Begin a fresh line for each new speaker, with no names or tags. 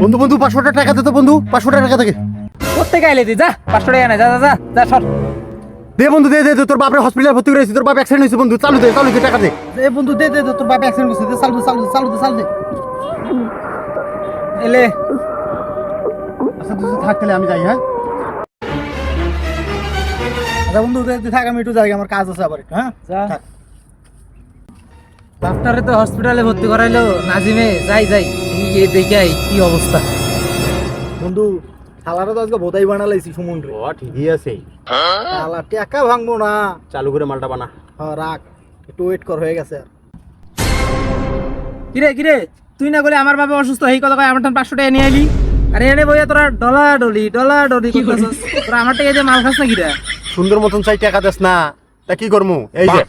বন্ধু বন্ধু 500 টাকা দে তো বন্ধু, 500 টাকা থেকে
কোত্থেকে আইলে তুই? যা 500 টাকা না, যা যা যা যা সর।
দে বন্ধু, দে দে দে, তোর বাপরে হসপিটালে ভর্তি করেছি, তোর বাপ অ্যাক্সিডেন্ট হয়েছে বন্ধু, চালু দে টাকা দে। দে বন্ধু, দে দে দে, তোর বাপ অ্যাক্সিডেন্ট হয়েছে, দে চালু দে।
এলে
আচ্ছা তুই থাক, তাহলে আমি যাই। হ্যাঁ আচ্ছা বন্ধু, তুই থাক, আমি একটু যাই, আমার কাজ আছে আবার। হ্যাঁ
যা।
থাক।
ডাক্তারে তো হসপিটালে ভর্তি করাইলো নাজিমে, যাই যাই গিয়ে দেখে আই কি অবস্থা।
বন্ধু শালারা তো আজকে বোধাই বানালাইছি সমুদ্রে।
ও ঠিকই আছে,
শালা টাকা ভাঙবো না।
চালু করে মালটা বানা।
হ্যাঁ রাখ, একটু ওয়েট কর, হয়ে গেছে। আর
কিরে কিরে, তুই না বলে আমার বাবা অসুস্থ, এই কথা কয় আমার 500 টাকা নিয়ে আইলি। আরে এনে বইয়া তোরা ডলাডলি করতেছস, তোরা আমার টাকা দিয়ে মাল খাস না কিরা?
সুন্দর মতন চাই টাকা দেস না, তা কি করমু? এই যে